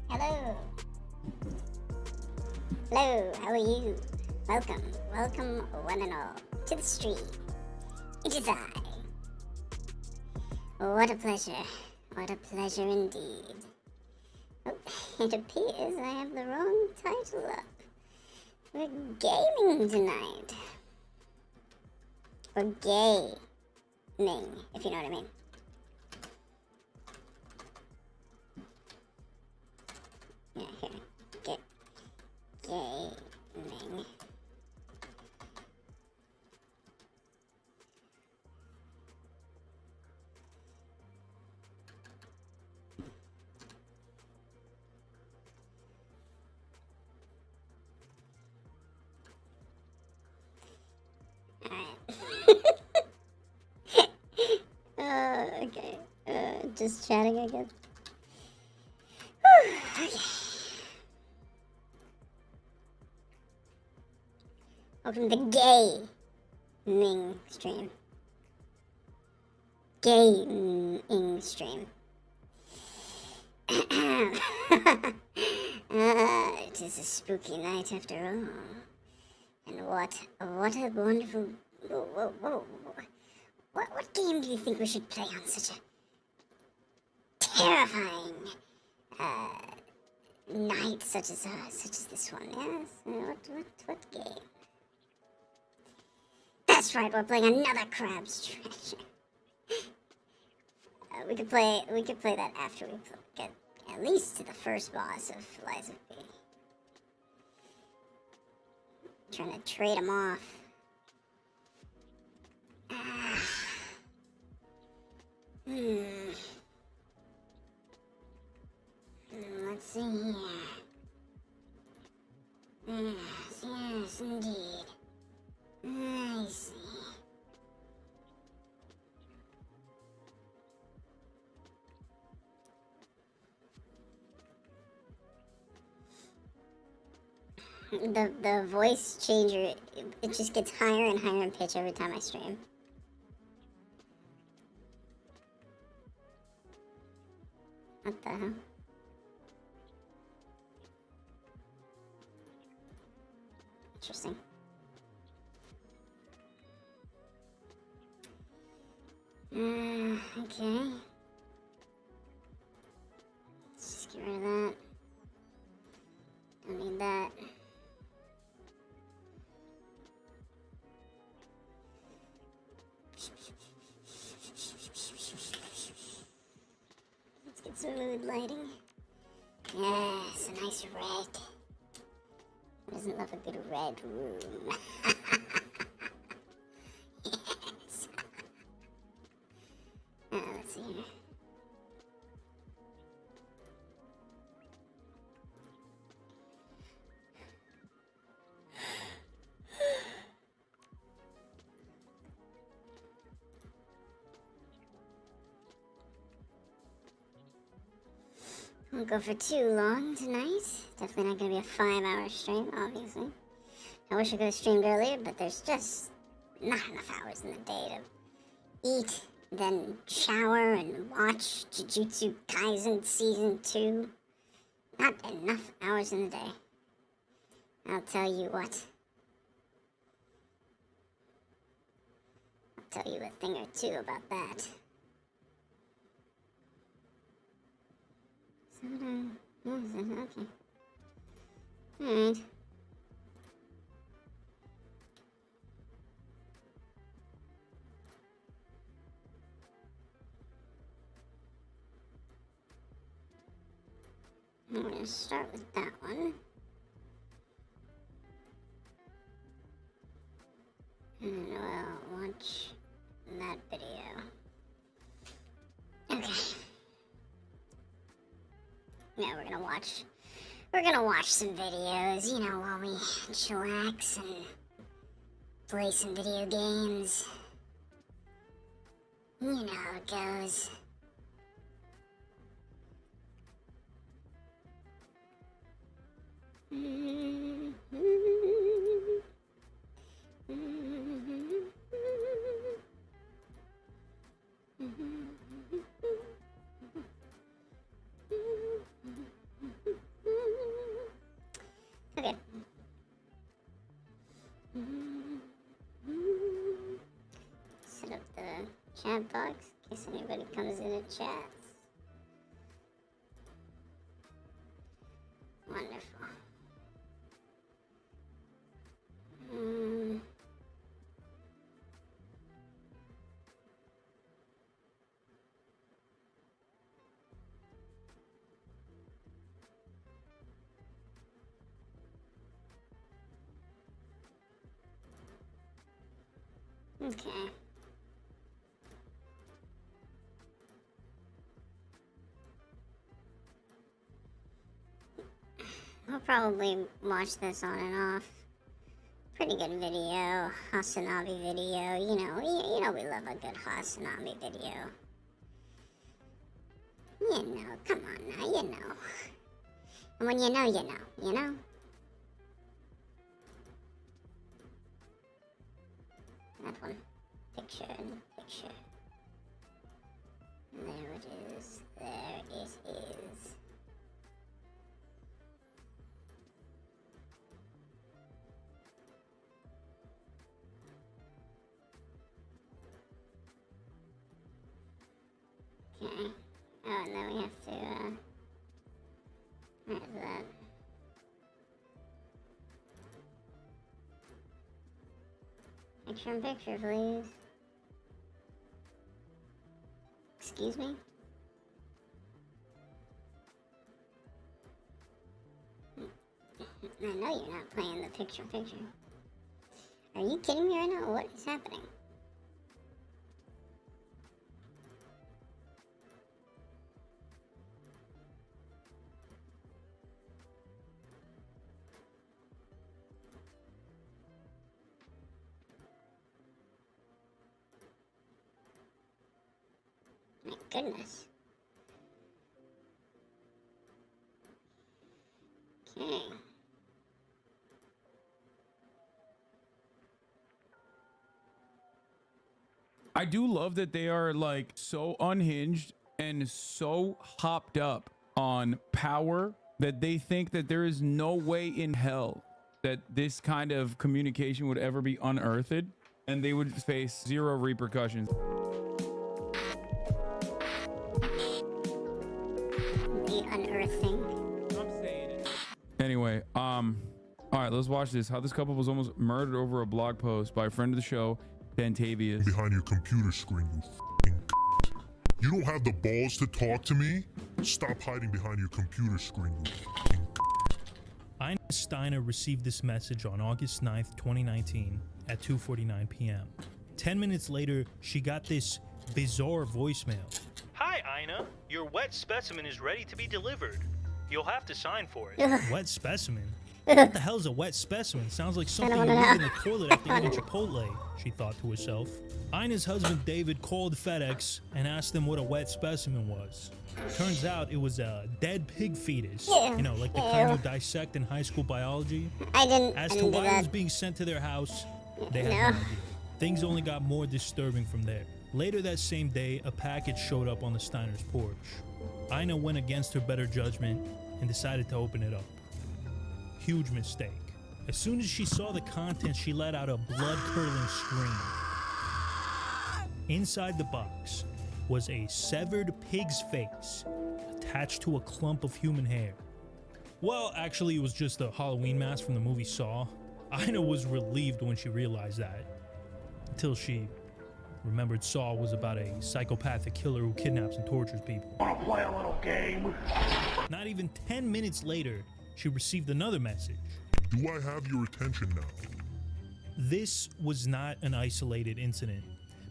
Hello. Hello, how are you? Welcome one and all to the stream. It is I. What a pleasure indeed. Oh, it appears I have the wrong title up. We're gaming tonight. Or gaming, if you know what I mean. Yeah, here. Gaming. Alright. Okay. Just chatting again. Okay. Welcome to gaming stream. Gaming stream. It is a spooky night after all. And what a wonderful... Whoa. What game do you think we should play on such a terrifying night such as this one? Yes? What game? That's right, we're playing another Crab's Treasure. We could play that after we get at least to the first boss of Lies of P. Trying to trade him off. Let's see here. Yes, indeed. I see. The voice changer, it just gets higher and higher in pitch every time I stream. What the hell? Interesting. Okay. Let's just get rid of that. Don't need that. Let's get some mood lighting. Yes, a nice red. Who doesn't love a good red room? Yes. Let's see here. Won't go for too long tonight. Definitely not gonna be a 5-hour stream, obviously. I wish I could have streamed earlier, but there's just not enough hours in the day to eat, then shower and watch Jujutsu Kaisen Season 2. Not enough hours in the day. I'll tell you what. I'll tell you a thing or two about that. Okay. Alright. I'm gonna start with that one. And we'll watch that video. Okay. Yeah, we're gonna watch some videos, you know, while we chillax and play some video games. You know how it goes. chat box in case anybody comes in and chats. Wonderful. Okay. I'll probably watch this on and off. Pretty good video, Hasanabi video. You know we love a good Hasanabi video. Come on now, you know. And when you know, you know, you know? That one. Picture and picture. There it is. There it is. Okay. Oh, and then we have to, where's that? Picture in picture, please. Excuse me? I know you're not playing the picture in picture. Are you kidding me right now? What is happening? My goodness. Okay. I do love that they are like so unhinged and so hopped up on power that they think that there is no way in hell that this kind of communication would ever be unearthed and they would face zero repercussions. The unearthing. I'm saying it. Anyway, all right, let's watch this. How this couple was almost murdered over a blog post by a friend of the show, Dantavius. Behind your computer screen, you f***ing c***. You don't have the balls to talk to me? Stop hiding behind your computer screen, you f***ing c***. Ina Steiner received this message on August 9th, 2019 at 2:49 p.m. 10 minutes later, she got this bizarre voicemail. Hi, Ina. Your wet specimen is ready to be delivered. You'll have to sign for it. Wet specimen? What the hell is a wet specimen? Sounds like something you leave in the toilet after eating Chipotle, she thought to herself. Ina's husband David called FedEx and asked them what a wet specimen was. Turns out it was a dead pig fetus. You know, like the kind you dissect in high school biology. As to why it was being sent to their house, they had no idea. Things only got more disturbing from there. Later that same day, a package showed up on the Steiners' porch. Ina went against her better judgment and decided to open it up. Huge mistake. As soon as she saw the contents, she let out a blood-curdling scream. Inside the box was a severed pig's face attached to a clump of human hair. Well, actually, it was just a Halloween mask from the movie Saw. Ina was relieved when she realized that, until she remembered Saw was about a psychopathic killer who kidnaps and tortures people. Wanna play a little game? Not even 10 minutes later, she received another message. Do I have your attention now? This was not an isolated incident.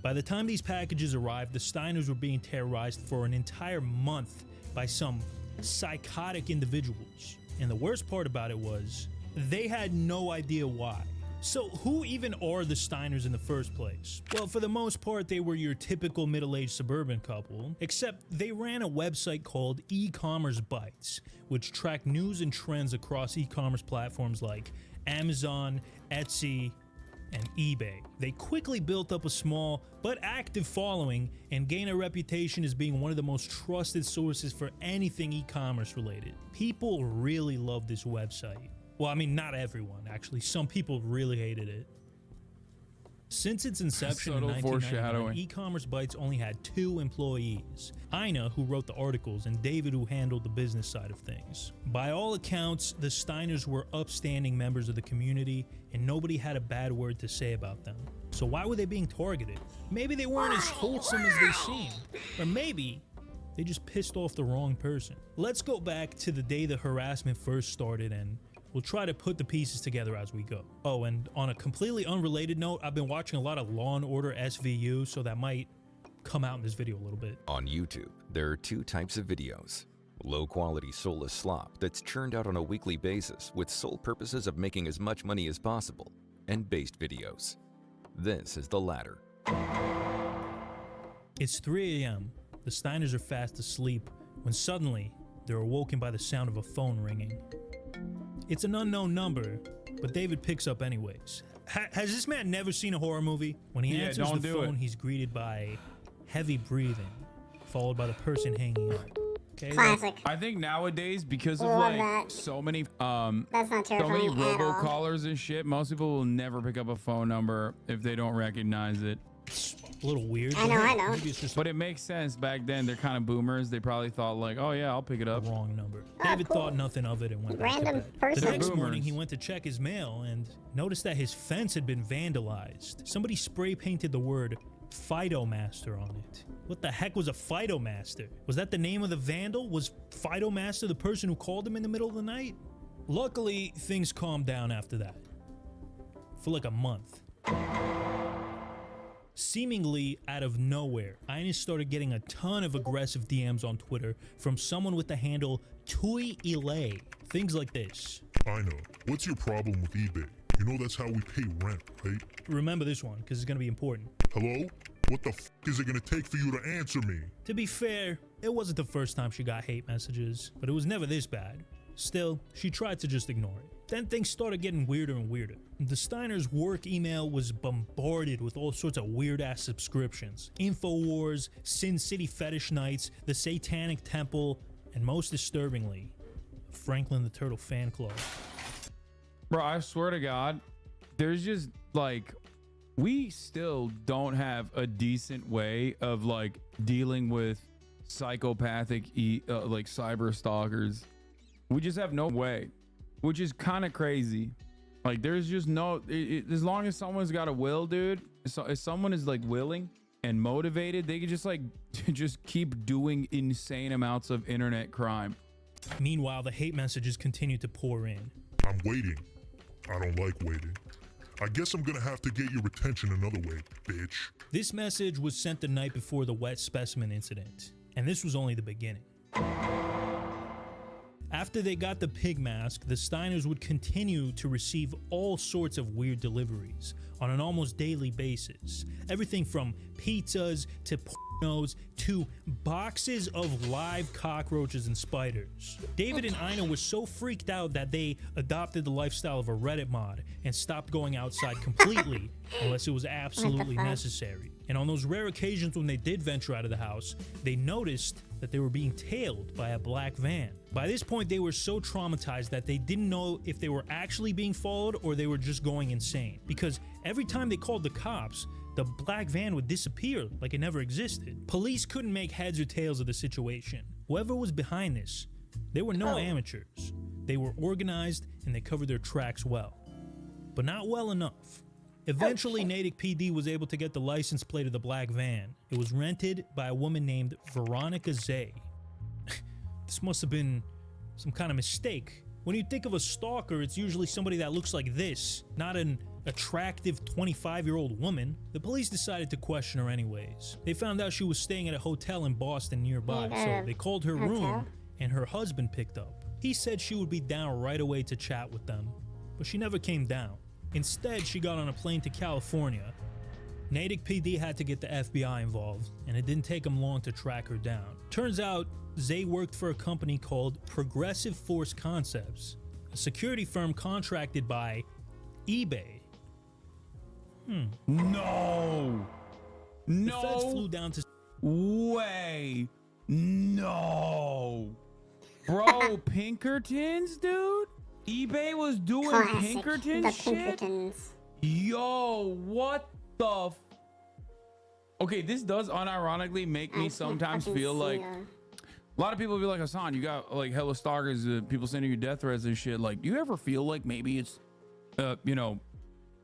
By the time these packages arrived, the Steiners were being terrorized for an entire month by some psychotic individuals. And the worst part about it was, they had no idea why. So who even are the Steiners in the first place? Well, for the most part, they were your typical middle-aged suburban couple, except they ran a website called E-Commerce Bytes, which tracked news and trends across e-commerce platforms like Amazon, Etsy, and eBay. They quickly built up a small but active following and gained a reputation as being one of the most trusted sources for anything e-commerce related. People really loved this website. Well, I mean, not everyone, actually. Some people really hated it. Since its inception in Subtle 1999, foreshadowing. e-commerce bites only had 2 employees, Ina, who wrote the articles, and David, who handled the business side of things. By all accounts, the Steiners were upstanding members of the community, and nobody had a bad word to say about them. So why were they being targeted? Maybe they weren't as wholesome as they seemed, or maybe they just pissed off the wrong person. Let's go back to the day the harassment first started, and we'll try to put the pieces together as we go. Oh, and on a completely unrelated note, I've been watching a lot of Law & Order SVU, so that might come out in this video a little bit. On YouTube, there are 2 types of videos. Low-quality soulless slop that's churned out on a weekly basis with sole purposes of making as much money as possible, and based videos. This is the latter. It's 3 a.m. The Steiners are fast asleep when suddenly they're awoken by the sound of a phone ringing. It's an unknown number, but David picks up anyways. Has this man never seen a horror movie? When he Yeah, answers don't the do phone, it. he's greeted by heavy breathing, followed by the person hanging up. Okay, Classic. I think nowadays, because of Love like that. so many That's not so many terrifying at all. robocallers and shit, most people will never pick up a phone number if they don't recognize it. it's a little weird. I but know, hey, I know. Maybe it's just But it makes sense. Back then, they're kind of boomers. They probably thought like, oh yeah, I'll pick it a up. wrong number. Ah, David cool. thought nothing of it and went back to Random bed. person. The next Boomers. morning, he went to check his mail and noticed that his fence had been vandalized. Somebody spray painted the word Phytomaster on it. What the heck was a Phytomaster? Was that the name of the vandal? Was Phytomaster the person who called him in the middle of the night? Luckily, things calmed down after that. For like a month. Seemingly out of nowhere, Ines started getting a ton of aggressive DMs on Twitter from someone with the handle Tui Ilay. Things like this. I know. What's your problem with eBay? You know that's how we pay rent, right? Remember this one, because it's going to be important. Hello? What the f is it gonna take for you to answer me? To be fair, it wasn't the first time she got hate messages, but it was never this bad. Still, she tried to just ignore it. Then things started getting weirder and weirder. The Steiners' work email was bombarded with all sorts of weird-ass subscriptions. InfoWars, Sin City Fetish Nights, the Satanic Temple, and most disturbingly, Franklin the Turtle Fan Club. Bro, I swear to God, there's just like, we still don't have a decent way of like dealing with psychopathic like cyber stalkers. We just have no way, which is kind of crazy. Like there's just no, as long as someone's got a will, dude, so if someone is like willing and motivated, they can just like just keep doing insane amounts of internet crime. Meanwhile, the hate messages continued to pour in. I'm waiting. I don't like waiting. I guess I'm gonna have to get your attention another way, bitch. This message was sent the night before the wet specimen incident, and this was only the beginning. After they got the pig mask, the Steiners would continue to receive all sorts of weird deliveries on an almost daily basis. Everything from pizzas to pornos to boxes of live cockroaches and spiders. David and Ina were so freaked out that they adopted the lifestyle of a Reddit mod and stopped going outside completely unless it was absolutely necessary. And on those rare occasions when they did venture out of the house, they noticed that they were being tailed by a black van. By this point, they were so traumatized that they didn't know if they were actually being followed or they were just going insane. Because every time they called the cops, the black van would disappear like it never existed. Police couldn't make heads or tails of the situation. Whoever was behind this, they were no amateurs. They were organized and they covered their tracks well. But not well enough. Eventually, Natick PD was able to get the license plate of the black van. It was rented by a woman named Veronica Zay. This must have been some kind of mistake. When you think of a stalker, it's usually somebody that looks like this, not an attractive 25-year-old woman. The police decided to question her anyways. They found out she was staying at a hotel in Boston nearby, so they called her room and her husband picked up. He said she would be down right away to chat with them, but she never came down. Instead, she got on a plane to California. Natick PD had to get the FBI involved, and it didn't take them long to track her down. Turns out, Zay worked for a company called Progressive Force Concepts, a security firm contracted by eBay. No. The feds No flew down to way. No. Bro, Pinkertons, dude? eBay was doing Classic. Pinkertons The shit? Pinkertons. Yo, what Okay, this does unironically make I me can't sometimes fucking feel see like the- a lot of people be like, Hassan, you got like hella stalkers, people sending you death threats and shit. Like, do you ever feel like maybe it's, you know,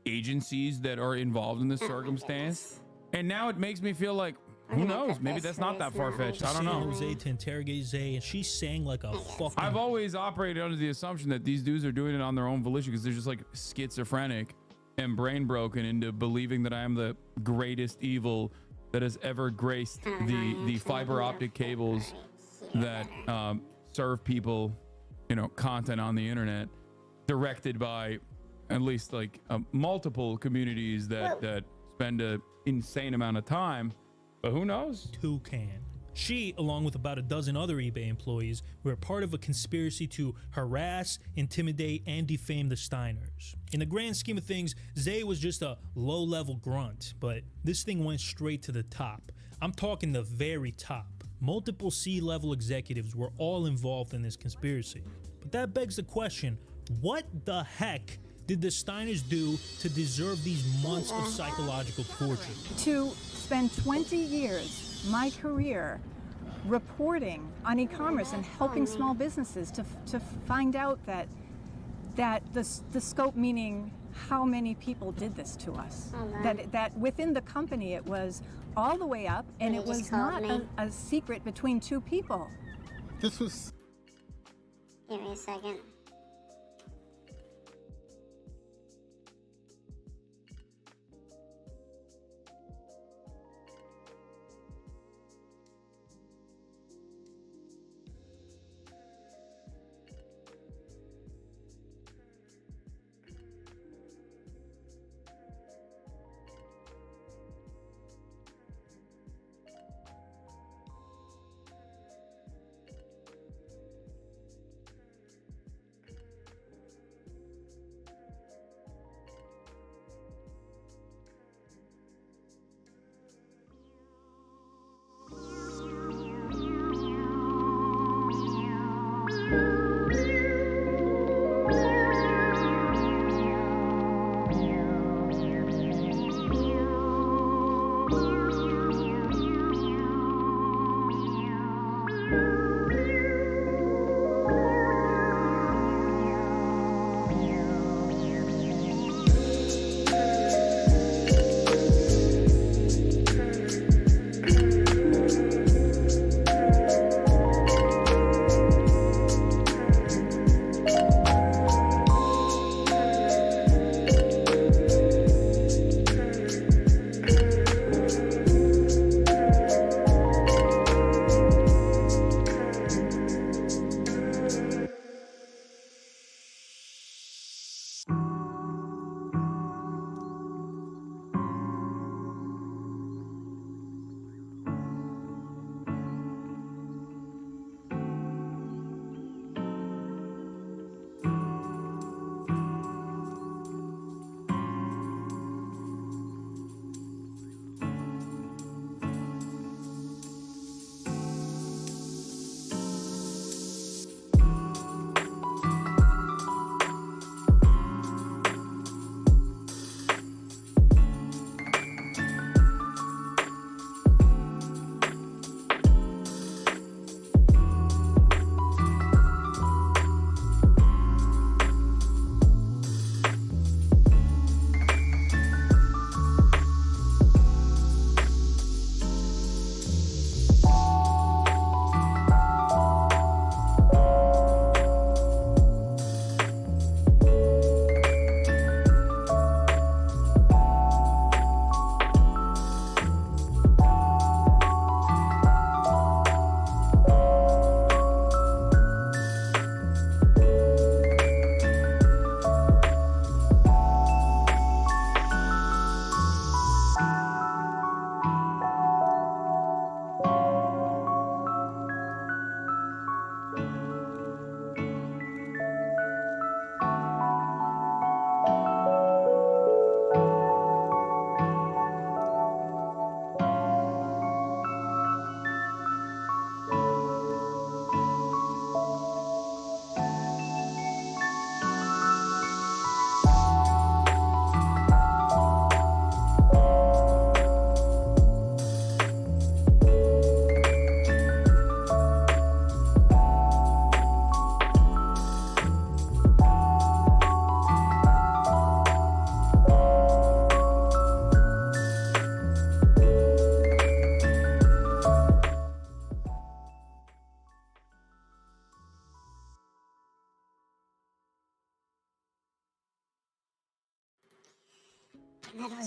agencies that are involved in this Oh my circumstance? goodness. And now it makes me feel like, I'm who gonna knows? put Maybe this that's where not that it's not far fetched. I like don't know. Jose to interrogate Zay, and she sang like a fucking. I've always operated under the assumption that these dudes are doing it on their own volition because they're just like schizophrenic and brain broken into believing that I am the greatest evil that has ever graced the fiber optic cables that serve people, you know, content on the internet, directed by at least like multiple communities that spend an insane amount of time. But who knows? Toucan. She, along with about a dozen other eBay employees, were part of a conspiracy to harass, intimidate, and defame the Steiners. In the grand scheme of things, Zay was just a low-level grunt, but this thing went straight to the top. I'm talking the very top. Multiple C-level executives were all involved in this conspiracy. But that begs the question, what the heck did the Steiners do to deserve these months of psychological torture? To spend 20 years, my career, reporting on e-commerce and helping small businesses to find out that the scope, meaning how many people did this to us. That within the company it was all the way up, and You it just was called not me. a secret between two people. This was Give me a second.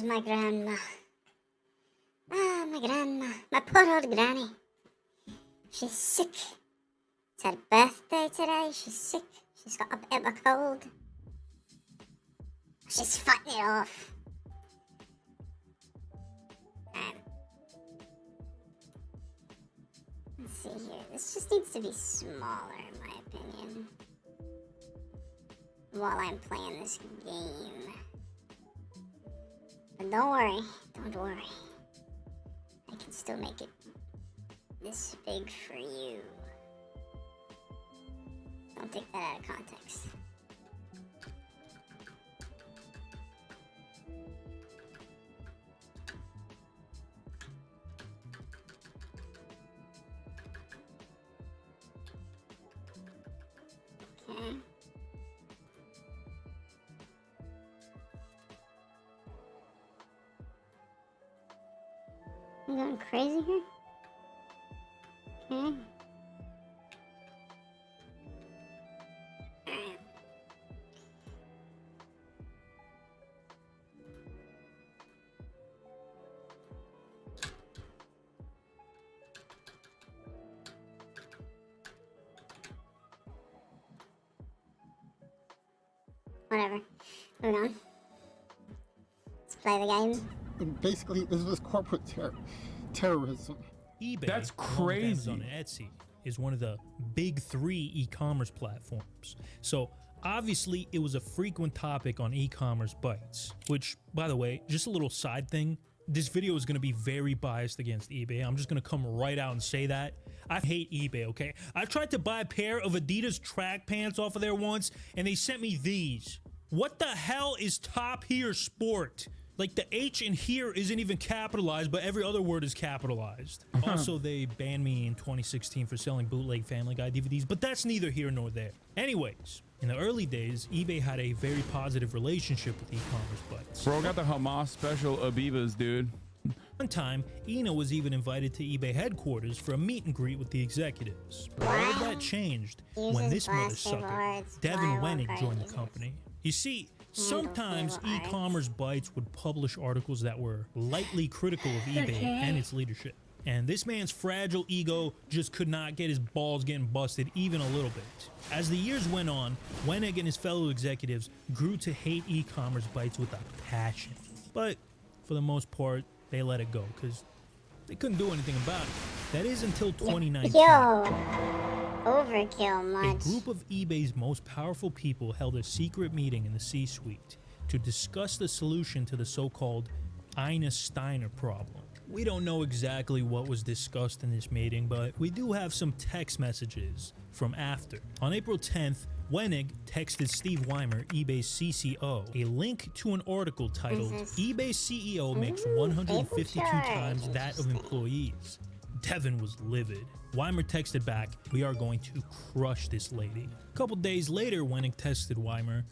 my grandma? Ah, my grandma. My poor old granny. She's sick. It's her birthday today. She's sick. She's got a bit of a cold. She's fighting it off. Let's see here. This just needs to be smaller, in my opinion. While I'm playing this game. But don't worry. Don't worry. I can still make it this big for you. Don't take that out of context. Okay. I'm going crazy here? Okay. Whatever. Moving on. Let's play the game. And basically, this was corporate terrorism. eBay, That's along with crazy. Amazon and Etsy, is one of the big three e-commerce platforms. So obviously, it was a frequent topic on e-commerce bites. Which, by the way, just a little side thing. This video is going to be very biased against eBay. I'm just going to come right out and say that. I hate eBay, okay? I tried to buy a pair of Adidas track pants off of there once, and they sent me these. What the hell is top here sport? Like, the H in here isn't even capitalized, but every other word is capitalized. Also, they banned me in 2016 for selling bootleg Family Guy DVDs, but that's neither here nor there. Anyways, in the early days, eBay had a very positive relationship with e-commerce bites. Bro, got the Hamas special Abibas, dude. One time, Ina was even invited to eBay headquarters for a meet and greet with the executives. But all of that changed when this mother sucker, Devin Wenig, joined the company. You see, sometimes e-commerce bites would publish articles that were lightly critical of eBay and its leadership. And this man's fragile ego just could not get his balls getting busted even a little bit. As the years went on, Wenig and his fellow executives grew to hate e-commerce bites with a passion. But for the most part, they let it go because they couldn't do anything about it. That is until 2019. Yo, overkill A much. group of eBay's most powerful people held a secret meeting in the C-suite to discuss the solution to the so-called Ina Steiner problem. We don't know exactly what was discussed in this meeting, but we do have some text messages from after. On April 10th, Wenig texted Steve Weimer, eBay's CCO, a link to an article titled eBay's CEO makes 152 times that of employees. Devin was livid. Weimer texted back, "We are going to crush this lady." A couple days later, Wenig texted Weimer,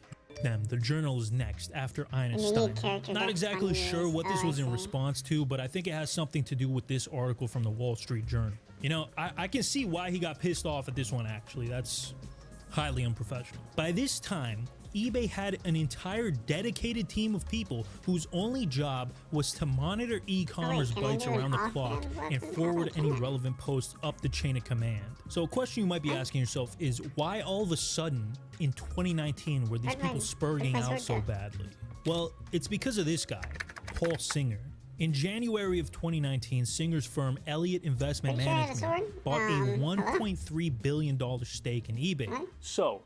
"The journal is next after Ina Steiner." Not exactly sure what this was in response to, but I think it has something to do with this article from the Wall Street Journal. You know, I can see why he got pissed off at this one, actually. That's highly unprofessional. By this time, eBay had an entire dedicated team of people whose only job was to monitor e-commerce bites around the clock and forward any relevant posts up the chain of command. So a question you might be asking yourself is, why all of a sudden in 2019 were these people spurting out so badly? Well, it's because of this guy, Paul Singer. In January of 2019, Singer's firm Elliott Investment Management bought a $1.3 billion stake in eBay. So,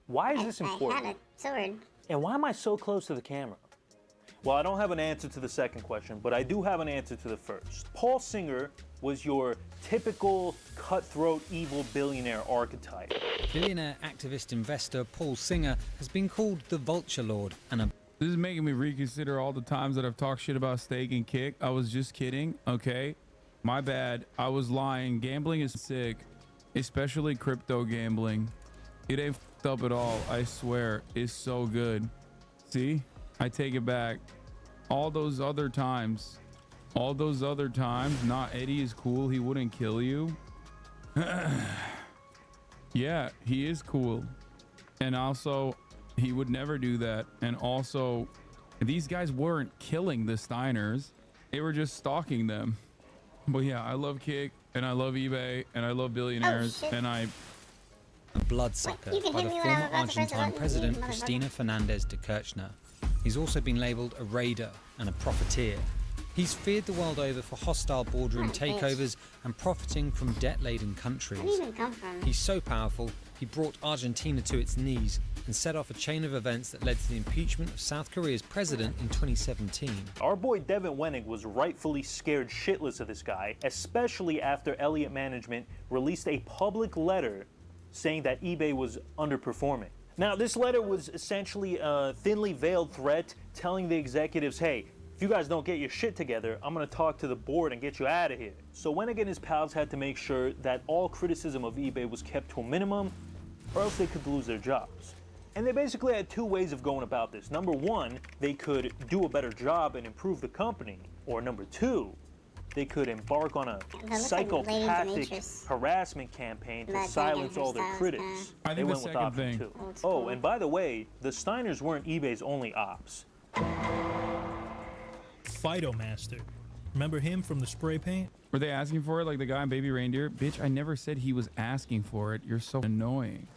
why is this I had important? a sword. And why am I so close to the camera? Well, I don't have an answer to the second question, but I do have an answer to the first. Paul Singer was your typical cutthroat evil billionaire archetype. Billionaire activist investor Paul Singer has been called the Vulture Lord and a This is making me reconsider all the times that I've talked shit about Steak and Kick. I was just kidding, okay? My bad. I was lying. Gambling is sick, especially crypto gambling. It ain't fucked up at all. I swear. It's so good. See? I take it back. All those other times, not Eddie is cool. He wouldn't kill you. Yeah, he is cool. And also, he would never do that. And also, These guys weren't killing the Steiners. They were just stalking them. But yeah, I love Kick, and I love eBay, and I love billionaires, and I... A bloodsucker You can by hit the me when I'm former about to press the Argentine button, president you motherfucker. Cristina Fernandez de Kirchner. He's also been labelled a raider and a profiteer. He's feared the world over for hostile boardroom What a bitch. takeovers and profiting from debt-laden Where do countries. you even come from? He's so powerful, he brought Argentina to its knees and set off a chain of events that led to the impeachment of South Korea's president in 2017. Our boy Devin Wenig was rightfully scared shitless of this guy, especially after Elliott Management released a public letter saying that eBay was underperforming. Now, this letter was essentially a thinly veiled threat telling the executives, hey, if you guys don't get your shit together, I'm gonna talk to the board and get you out of here. So Wenig and his pals had to make sure that all criticism of eBay was kept to a minimum, or else they could lose their jobs. And they basically had two ways of going about this. Number one, they could do a better job and improve the company. Or number two, they could embark on a looks like Lady psychopathic Demetrius. harassment campaign to But silence Megan all their Thee critics. Stallion's I They think the went with second option thing. two. Old Oh, school. and by the way, the Steiners weren't eBay's only ops. Phytomaster. Remember him from the spray paint? Were they asking for it like the guy in Baby Reindeer? Bitch, I never said he was asking for it. You're so annoying.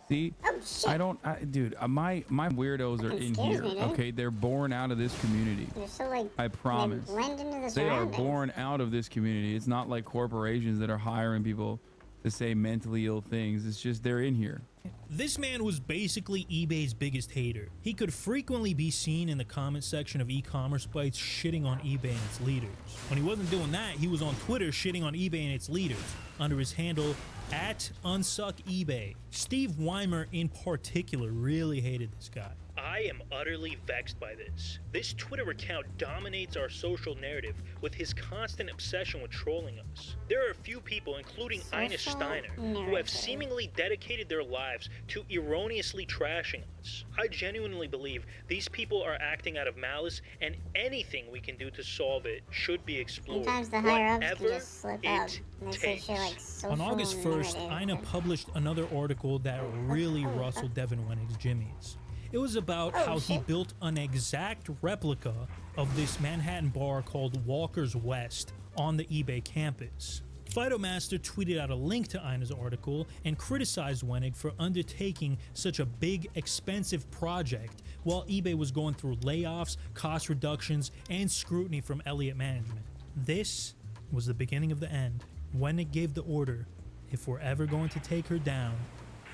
See? Oh, shit. I don't, dude, my weirdos are Fucking in scares here, me, dude. okay? They're born out of this community. They're so like. I promise. They blend into the They are surroundings. born out of this community. It's not like corporations that are hiring people to say mentally ill things. It's just they're in here. This man was basically eBay's biggest hater. He could frequently be seen in the comment section of e-commerce sites shitting on eBay and its leaders. When he wasn't doing that, he was on Twitter shitting on eBay and its leaders under his handle @unsuckebay. Steve Weimer in particular really hated this guy. I am utterly vexed by this. This Twitter account dominates our social narrative with his constant obsession with trolling us. There are a few people, including Ina Social Steiner, who have narrative. seemingly dedicated their lives to erroneously trashing us. I genuinely believe these people are acting out of malice, and anything we can do to solve it should be explored. Sometimes the higher ups can whatever just slip it up. And they say takes. shit like social On August 1st, narrative. Ina published another article that really rustled Devin Wenig's jimmies. It was about how he shit. built an exact replica of this Manhattan bar called Walker's West on the eBay campus. Phytomaster tweeted out a link to Ina's article and criticized Wenig for undertaking such a big, expensive project while eBay was going through layoffs, cost reductions, and scrutiny from Elliott Management. This was the beginning of the end. Wenig gave the order, if we're ever going to take her down,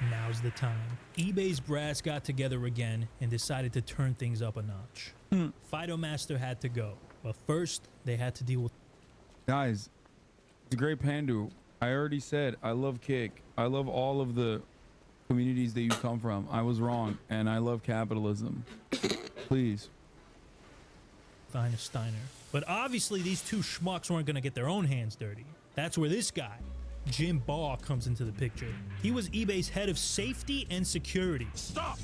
now's the time. eBay's brass got together again and decided to turn things up a notch. Phytomaster had to go, but first they had to deal with Guys, it's a great Pandu. I already said I love Kick. I love all of the communities that you come from. I was wrong, and I love capitalism. Please. Ina Steiner. But obviously these two schmucks weren't going to get their own hands dirty. That's where this guy, Jim Baugh, comes into the picture. He was eBay's head of safety and security. Stop!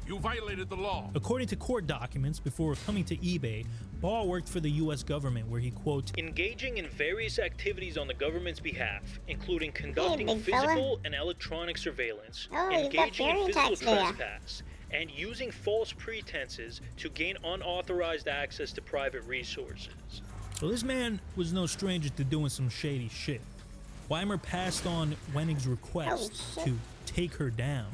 You violated the law. According to court documents, before coming to eBay, Baugh worked for the U.S. government where he, quote, engaging in various activities on the government's behalf, including conducting big fella. physical and electronic surveillance, Oh, you've got engaging in fairy physical tax there. trespass, and using false pretenses to gain unauthorized access to private resources. So this man was no stranger to doing some shady shit. Weimer passed on Wenig's request Oh, shit. to take her down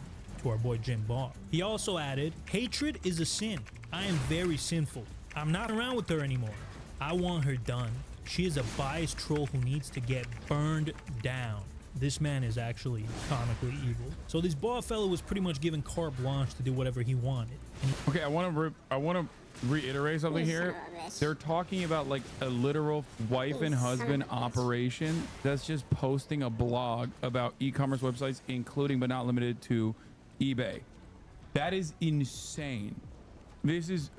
to our boy Jim Baugh. He also added, hatred is a sin. I am very sinful. I'm not around with her anymore. I want her done. She is a biased troll who needs to get burned down. This man is actually comically evil. So this Baugh fellow was pretty much given carte blanche to do whatever he wanted. And Okay, I want to reiterate something You here. son of a bitch. They're talking about like a literal wife and You son husband of a bitch. operation that's just posting a blog about e-commerce websites, including but not limited to eBay. That is insane. This is,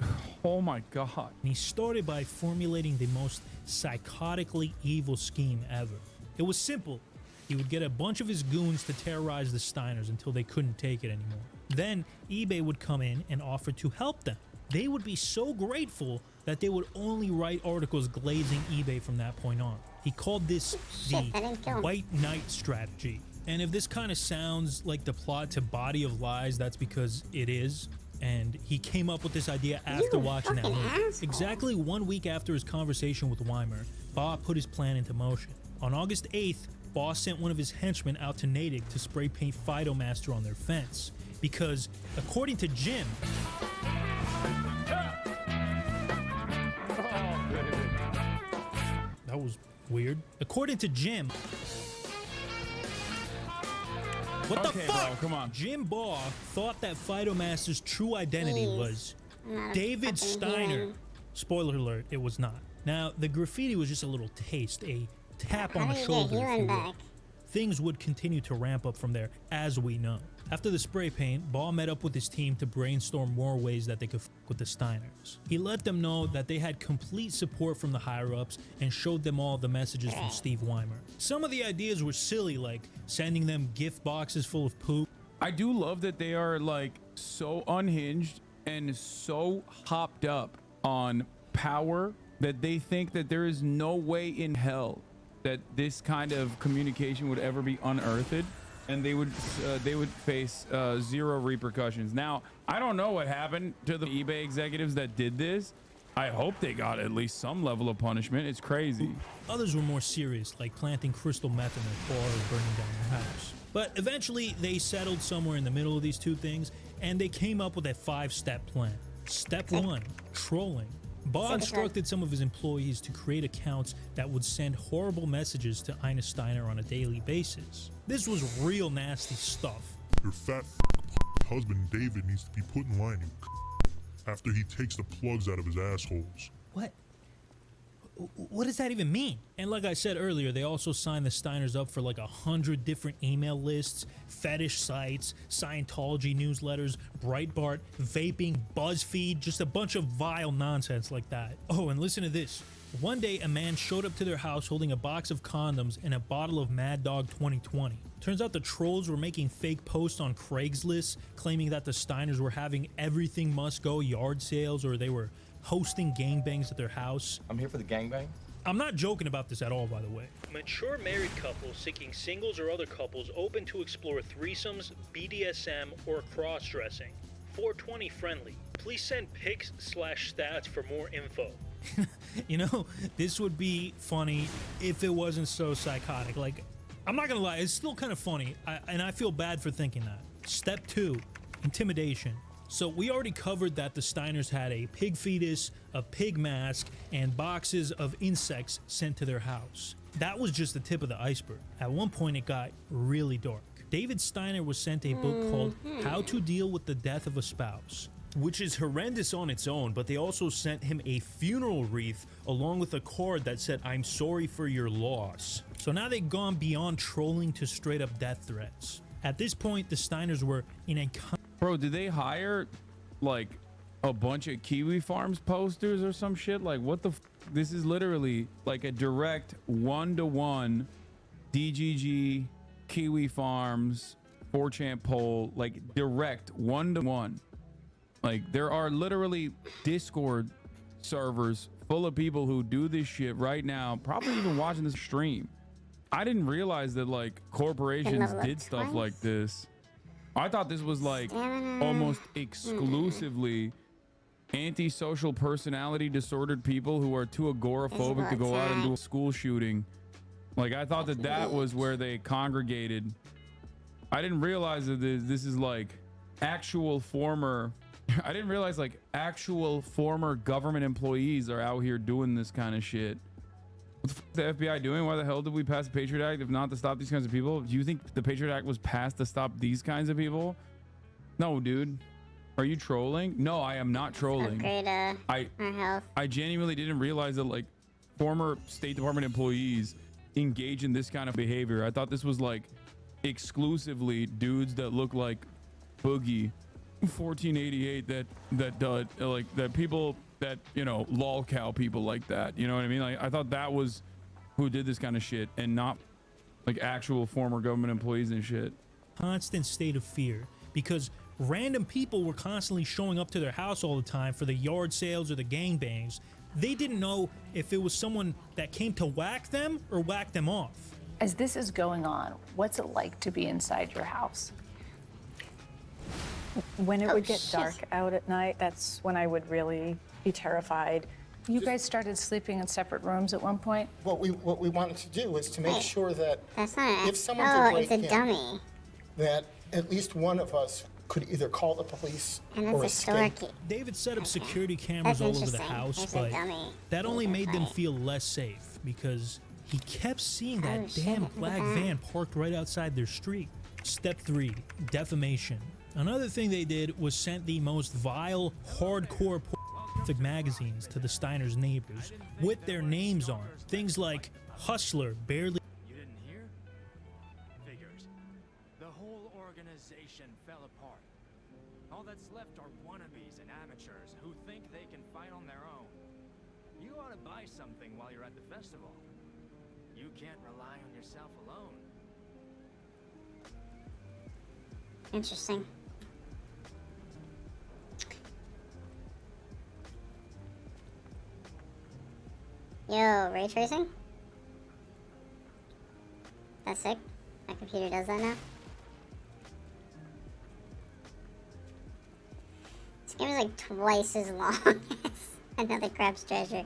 oh my God. he started by formulating the most psychotically evil scheme ever. It was simple. He would get a bunch of his goons to terrorize the Steiners until they couldn't take it anymore. Then eBay would come in and offer to help them. They would be so grateful that they would only write articles glazing eBay from that point on. He called this Shit, I didn't kill the him. White Knight strategy. And if this kind of sounds like the plot to Body of Lies, that's because it is. and he came up with this idea after watching that movie. asshole. Exactly 1 week after his conversation with Weimer, Baugh put his plan into motion. On August 8th, Baugh sent one of his henchmen out to Natick to spray paint Fidomaster on their fence. Because, according to Jim, that was weird. According to Jim, what the Okay, fuck? bro, come on. Jim Baugh thought that Fidomaster's true identity Jeez. was I'm not a David fucking Steiner. human. Spoiler alert, it was not. Now, the graffiti was just a little taste, a tap on How the do you shoulder. get if Ewan you will. back? Things would continue to ramp up from there, as we know. After the spray paint, Baugh met up with his team to brainstorm more ways that they could f with the Steiners. He let them know that they had complete support from the higher-ups and showed them all the messages from Steve Weimer. Some of the ideas were silly, like sending them gift boxes full of poop. I do love that they are like so unhinged and so hopped up on power that they think that there is no way in hell that this kind of communication would ever be unearthed, and they would face zero repercussions. Now, I don't know what happened to the eBay executives that did this. I hope they got at least some level of punishment. It's crazy. Others were more serious, like planting crystal meth in their car or burning down their house. But eventually, they settled somewhere in the middle of these two things, and they came up with a 5-step plan. Step 1, trolling. Baugh instructed some of his employees to create accounts that would send horrible messages to Ina Steiner on a daily basis. This was real nasty stuff. Your fat husband David needs to be put in line, you after he takes the plugs out of his assholes. What does that even mean? And like I said earlier, they also signed the Steiners up for like 100 different email lists, fetish sites, Scientology newsletters, Breitbart, vaping, BuzzFeed, just a bunch of vile nonsense like that. Oh, and listen to this. One day, a man showed up to their house holding a box of condoms and a bottle of Mad Dog 2020. Turns out the trolls were making fake posts on Craigslist, claiming that the Steiners were having everything must go yard sales, or they were hosting gangbangs at their house. I'm here for the gangbang. I'm not joking about this at all, by the way. Mature married couples seeking singles or other couples open to explore threesomes, BDSM, or cross-dressing. 420 friendly. Please send pics/stats for more info. You know, this would be funny if it wasn't so psychotic. Like, I'm not gonna lie, it's still kind of funny, and I feel bad for thinking that. Step 2, intimidation. So we already covered that the Steiners had a pig fetus, a pig mask, and boxes of insects sent to their house. That was just the tip of the iceberg. At one point, it got really dark. David Steiner was sent a book called How to Deal with the Death of a Spouse, which is horrendous on its own, but they also sent him a funeral wreath along with a card that said, "I'm sorry for your loss." So now they've gone beyond trolling to straight up death threats. At this point, the Steiners were in a Bro, did they hire like a bunch of Kiwi Farms posters or some shit? Like, what the this is literally like a direct 1-to-1 DGG Kiwi Farms 4chan poll, like direct 1-to-1. Like, there are literally Discord servers full of people who do this shit right now, probably even watching this stream. I didn't realize that like corporations did stuff like this. I thought this was like almost exclusively antisocial personality disordered people who are too agoraphobic to go out and do a school shooting. Like, I thought that that was where they congregated. I didn't realize that this is like actual former I didn't realize like actual former government employees are out here doing this kind of shit. What the f the FBI doing? Why the hell did we pass the Patriot Act if not to stop these kinds of people? Do you think the Patriot Act was passed to stop these kinds of people? No, dude. Are you trolling? No, I am not trolling. Upgrade our health. I genuinely didn't realize that like former State Department employees engage in this kind of behavior. I thought this was like exclusively dudes that look like Boogie 1488 that people that, you know, lol cow people like that, you know what I mean? Like, I thought that was who did this kind of shit and not like actual former government employees and shit. Constant state of fear because random people were constantly showing up to their house all the time for the yard sales or the gangbangs. They didn't know if it was someone that came to whack them or whack them off. As this is going on, what's it like to be inside your house? When it Oh, would get shit. dark out at night, that's when I would really be terrified. You guys started sleeping in separate rooms at one point? What we wanted to do was to make Wait, sure that That's not an if someone Oh, to it's break a in, dummy. that at least one of us could either call the police And or it's a escape. storky. David set up Okay. security cameras That's all over the interesting. house, There's a but dummy. that only Super made them funny. feel less safe because he kept seeing that Oh, shit, damn look at black that. van parked right outside their street. Step 3, defamation. Another thing they did was sent the most vile, hardcore pornographic magazines to the Steiners' neighbors with their names on. Things like Hustler, Barely. You didn't hear? Figures. The whole organization fell apart. All that's left are wannabes and amateurs who think they can fight on their own. You ought to buy something while you're at the festival. You can't rely on yourself alone. Interesting. Yo, ray tracing? That's sick. My computer does that now. This game is like twice as long as Another Crab's Treasure.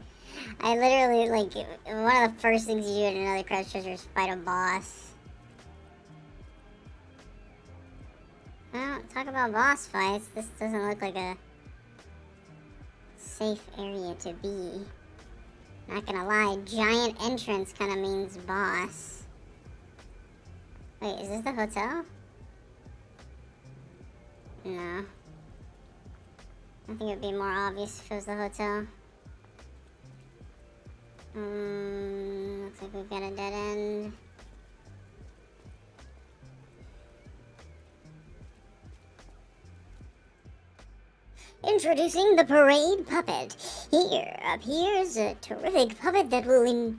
I literally, like, one of the first things you do in Another Crab's Treasure is fight a boss. Well, talk about boss fights. This doesn't look like a safe area to be. Not gonna lie, giant entrance kind of means boss. Wait, is this the hotel? No. I think it would be more obvious if it was the hotel. Looks like we've got a dead end. Introducing the Parade Puppet. Here appears a terrific puppet that will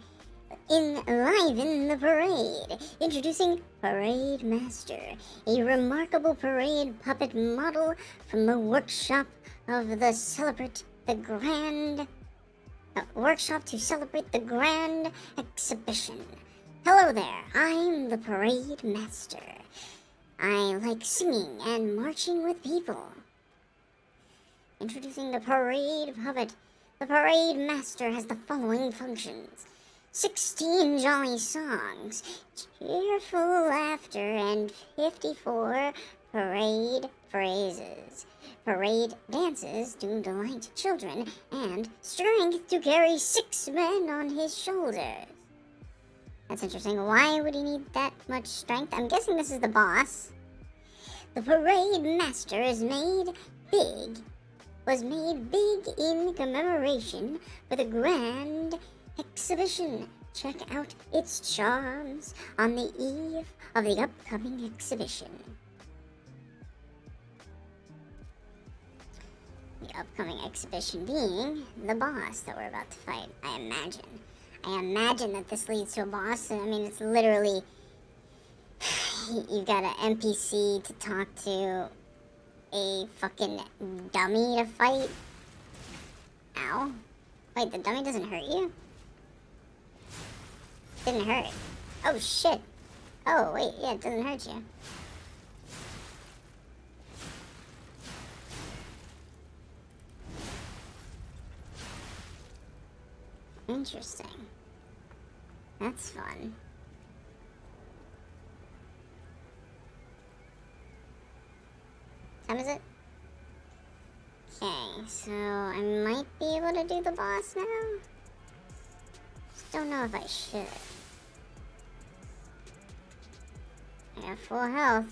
enliven the parade. Introducing Parade Master, a remarkable parade puppet model from the workshop of the workshop to celebrate the grand exhibition. Hello there, I'm the Parade Master. I like singing and marching with people. Introducing the Parade Puppet. The Parade Master has the following functions: 16 jolly songs, cheerful laughter, and 54 parade phrases. Parade dances to delight children, and strength to carry 6 men on his shoulders. That's interesting. Why would he need that much strength? I'm guessing this is the boss. The Parade Master was made big in commemoration for the grand exhibition. Check out its charms on the eve of the upcoming exhibition. The upcoming exhibition being the boss that we're about to fight, I imagine. I imagine that this leads to a boss. I mean, it's literally... You've got an NPC to talk to, a fucking dummy to fight. Ow. Wait, the dummy doesn't hurt you? Didn't hurt. Oh, shit. Oh, wait, yeah, it doesn't hurt you. Interesting. That's fun. Time is it? Okay, so I might be able to do the boss now. Just don't know if I should. I got full health.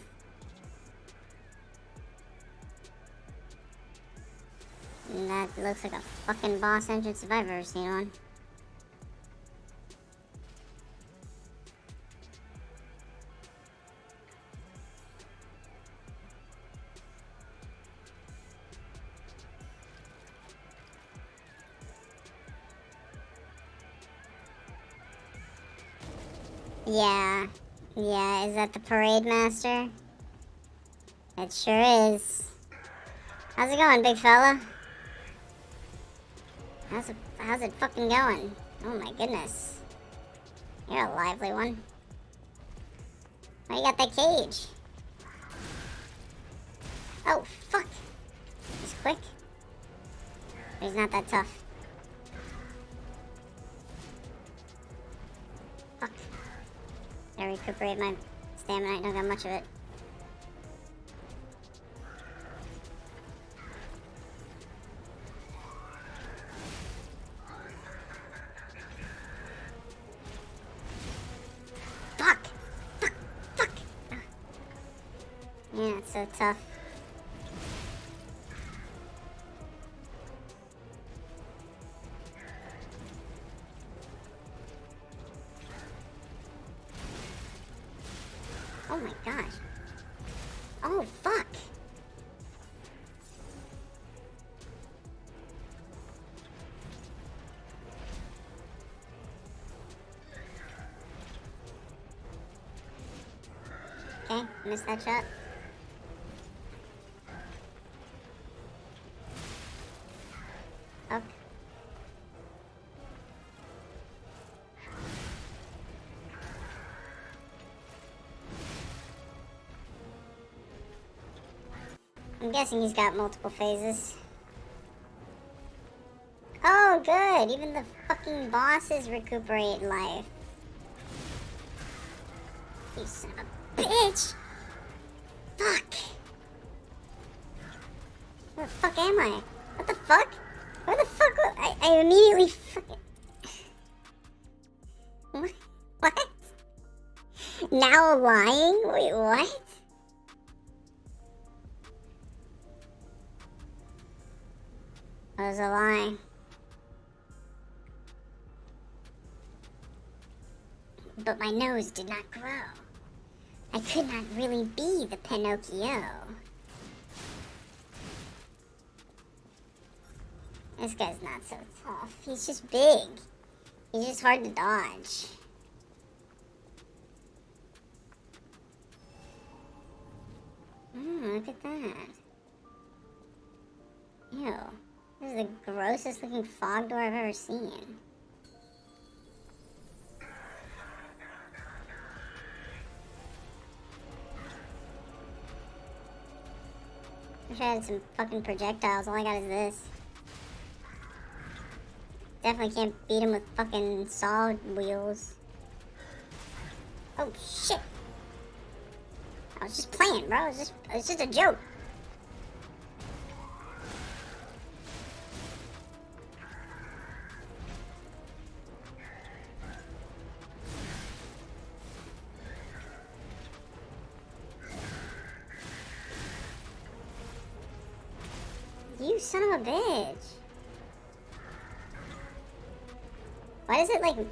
And that looks like a fucking boss entrance if I've ever seen one. Yeah, is that the Parade Master? It sure is. How's it going, big fella? How's it fucking going? Oh my goodness. You're a lively one. Why you got that cage? Oh, fuck. He's quick. But he's not that tough. Fuck. Gotta recuperate my stamina. I don't got much of it. Fuck! Fuck! Fuck! Yeah, it's so tough. Oh my gosh. Oh, fuck. Okay, missed that shot. Up. I'm guessing he's got multiple phases. Oh, good. Even the fucking bosses recuperate life. You son of a bitch! Fuck! Where the fuck am I? What the fuck? Where the fuck? I immediately fucking... What? Now lying? Wait, what? That was a lie. But my nose did not grow. I could not really be the Pinocchio. This guy's not so tough. He's just big. He's just hard to dodge. Look at that. Ew. This is the grossest looking fog door I've ever seen. Wish I had some fucking projectiles. All I got is this. Definitely can't beat him with fucking saw wheels. Oh shit! I was just playing, bro. It's just a joke. You son of a bitch.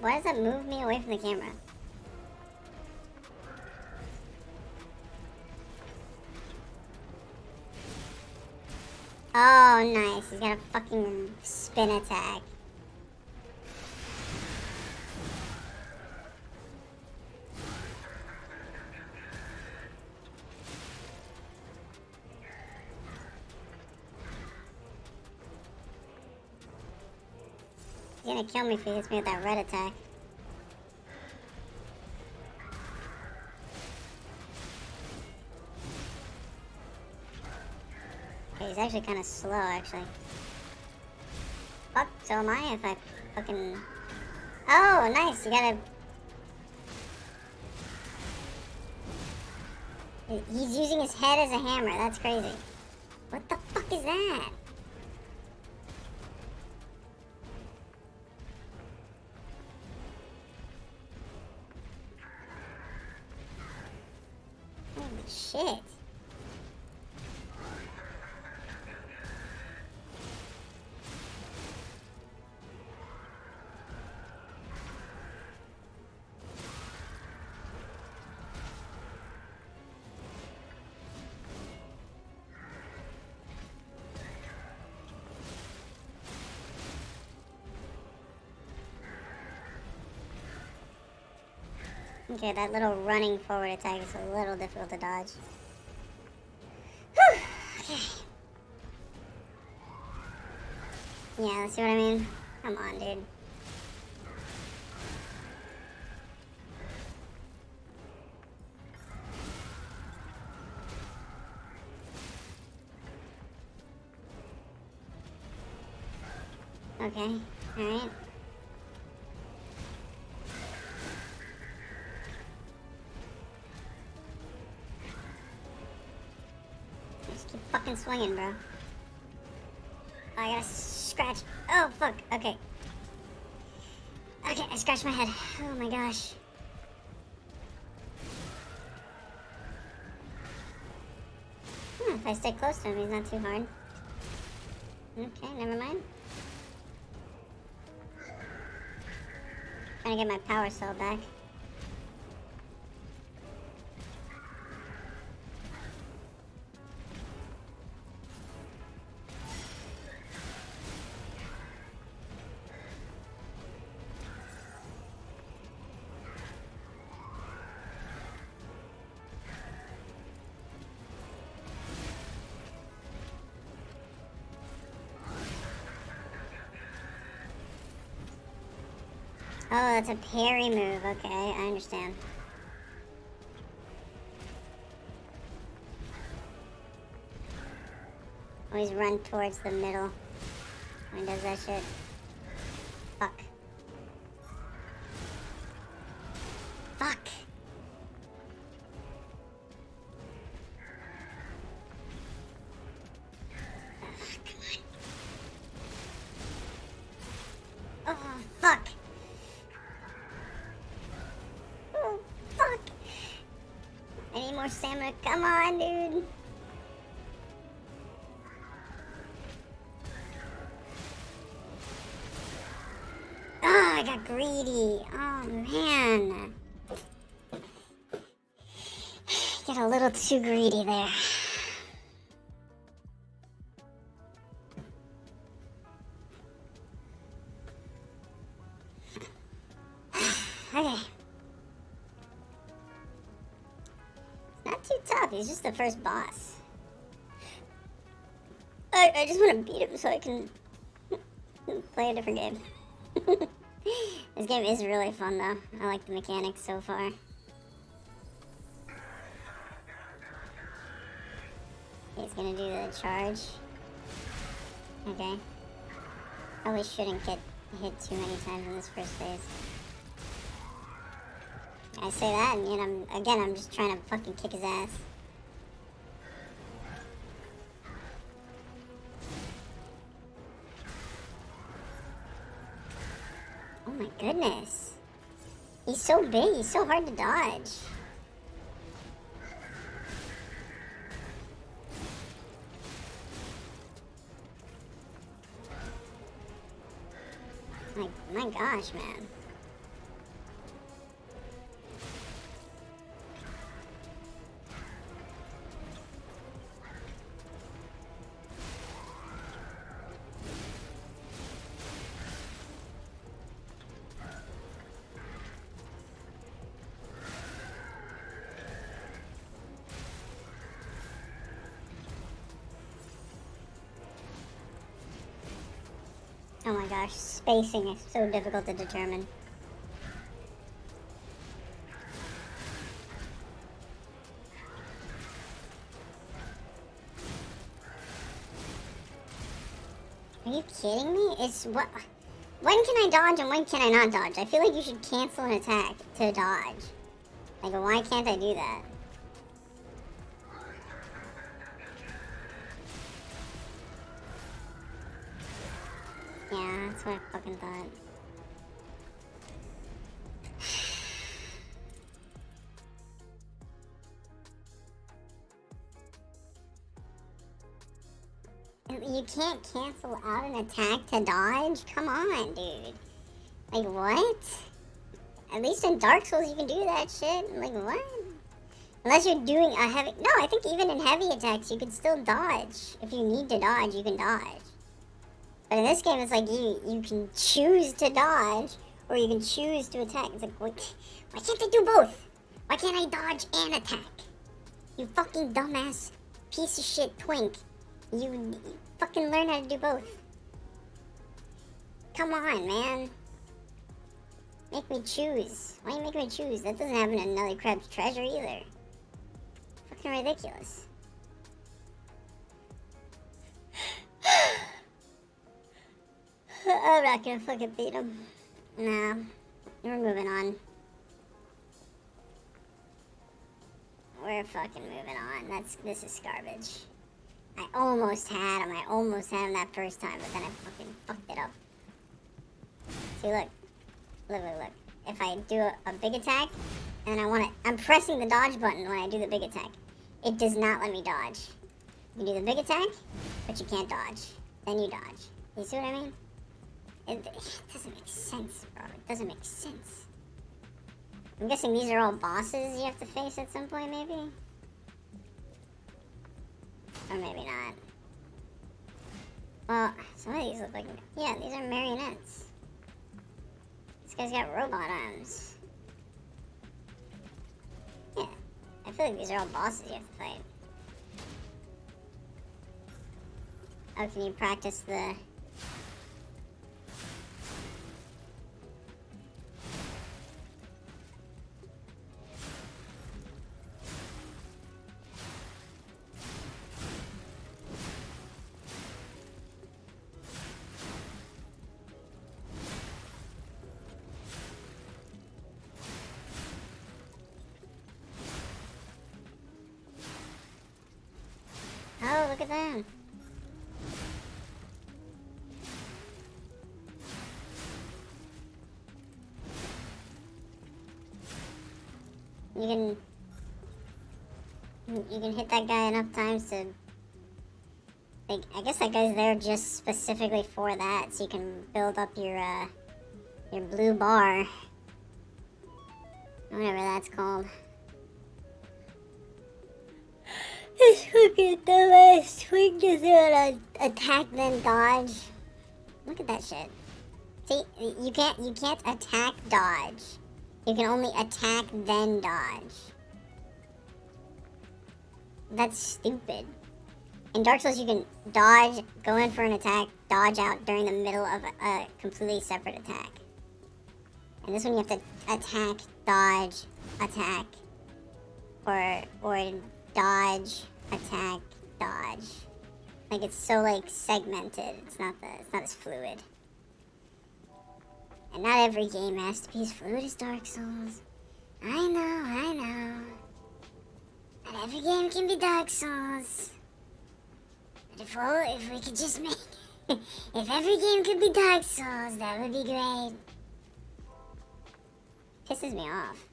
Why does that move me away from the camera? Oh, nice. He's got a fucking spin attack. He's gonna kill me if he hits me with that red attack. Okay, he's actually kind of slow, actually. Fuck, so am I if I fucking... Oh, nice, you gotta... He's using his head as a hammer, that's crazy. What the fuck is that? Holy shit. Okay, that little running forward attack is a little difficult to dodge. Whew, okay. Yeah, see what I mean? Come on, dude. Okay, alright. Just keep fucking swinging, bro. Oh, I gotta scratch. Oh, fuck. Okay. Okay, I scratched my head. Oh my gosh. If I stay close to him, he's not too hard. Okay, never mind. Trying to get my power cell back. Oh, that's a parry move. Okay, I understand. Always run towards the middle when he does that shit. Fuck. Fuck. Oh, fuck. Oh, fuck. I need more stamina. Come on, dude. Oh, I got greedy. Oh, man. Get a little too greedy there. Okay. Not too tough. He's just the first boss. I just want to beat him so I can play a different game. This game is really fun though. I like the mechanics so far. He's gonna do the charge. Okay. Probably shouldn't get hit too many times in this first phase. I say that and yet I'm just trying to fucking kick his ass. Oh my goodness. He's so big, he's so hard to dodge. Like, my gosh, man. Oh my gosh, spacing is so difficult to determine. Are you kidding me? It's what? When can I dodge and when can I not dodge? I feel like you should cancel an attack to dodge. Like, why can't I do that? Yeah, that's what I fucking thought. You can't cancel out an attack to dodge? Come on, dude. Like, what? At least in Dark Souls you can do that shit. Like, what? Unless you're doing a heavy... No, I think even in heavy attacks you can still dodge. If you need to dodge, you can dodge. But in this game, it's like you can choose to dodge, or you can choose to attack. It's like, why can't I do both? Why can't I dodge and attack? You fucking dumbass piece of shit twink. You fucking learn how to do both. Come on, man. Make me choose. Why you make me choose? That doesn't happen in Nelly Krebs Treasure either. Fucking ridiculous. I'm not gonna fucking beat him. Nah. We're moving on. We're fucking moving on. This is garbage. I almost had him. That first time, but then I fucking fucked it up. See, look. Look. If I do a big attack, and I'm pressing the dodge button when I do the big attack. It does not let me dodge. You do the big attack, but you can't dodge. Then you dodge. You see what I mean? It doesn't make sense, bro. It doesn't make sense. I'm guessing these are all bosses you have to face at some point, maybe? Or maybe not. Well, some of these look like... Yeah, these are marionettes. This guy's got robot arms. Yeah. I feel like these are all bosses you have to fight. Oh, can you practice the... Oh, look at them. You can hit that guy enough times to... Like, I guess that guy's there just specifically for that, so you can build up your blue bar. Whatever that's called. This fucking dumbass twink is gonna attack then dodge. Look at that shit. See, you can't attack dodge. You can only attack then dodge. That's stupid. In Dark Souls, you can dodge, go in for an attack, dodge out during the middle of a completely separate attack. And this one you have to attack, dodge, attack, or dodge, attack, dodge. Like, it's so, like, segmented. It's not as fluid. And not every game has to be as fluid as Dark Souls. I know. Not every game can be Dark Souls. But if we could just make... if every game could be Dark Souls, that would be great. Pisses me off.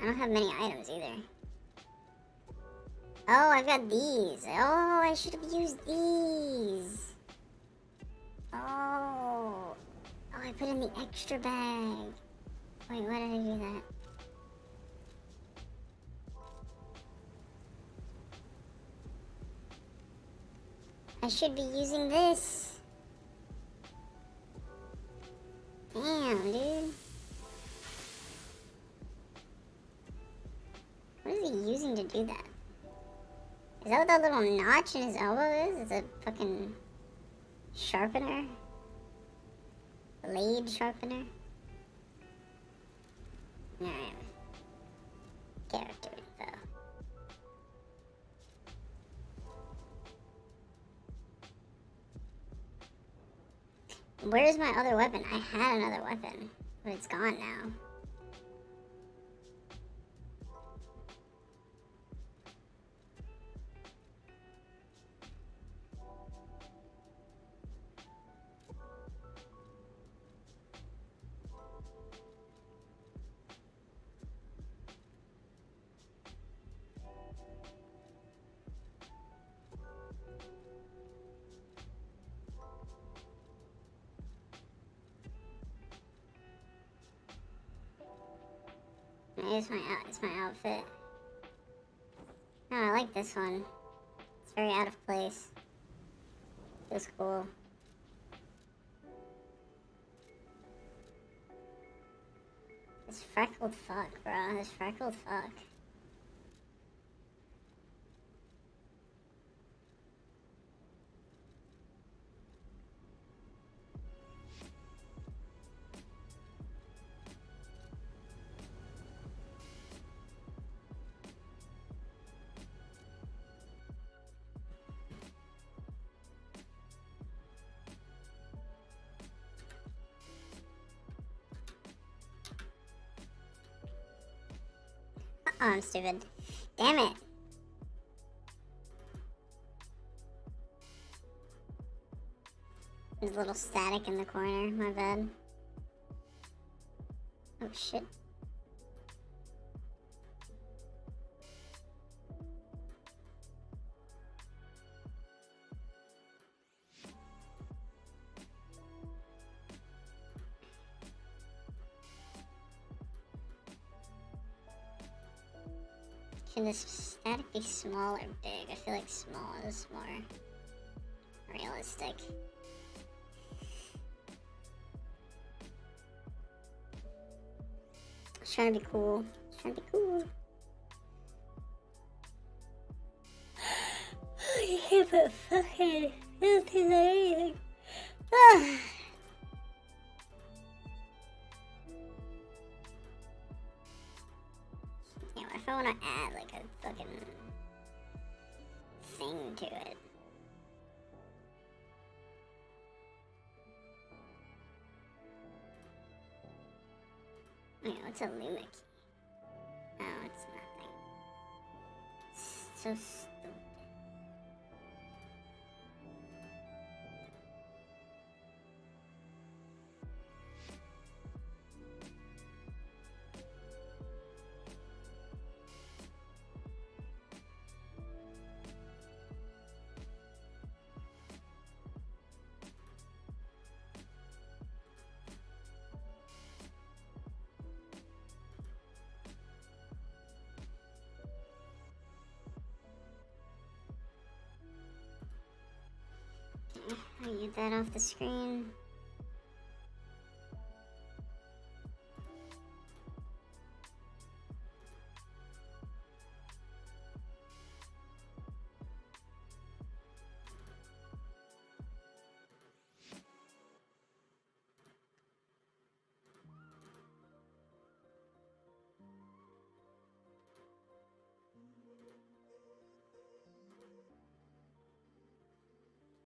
I don't have many items either. Oh, I've got these. Oh, I should have used these. Oh, I put in the extra bag. Wait, why did I do that? I should be using this. Damn, dude. What is he using to do that? Is that what that little notch in his elbow is? It's a fucking sharpener? Blade sharpener? Alright. Character info. Where's my other weapon? I had another weapon, but it's gone now. It's my outfit. No, I like this one. It's very out of place. Feels cool. This freckled fuck, bro. This freckled fuck. Oh, I'm stupid. Damn it. There's a little static in the corner. My bad. Oh, shit. Should this static be small or big? I feel like small is more realistic. I was trying to be cool. You can't put fucking filters on anything. Yeah, what if I want to add like a fucking thing to it? Wait, what's a Luma key? Oh, it's nothing. It's so stupid. I get that off the screen.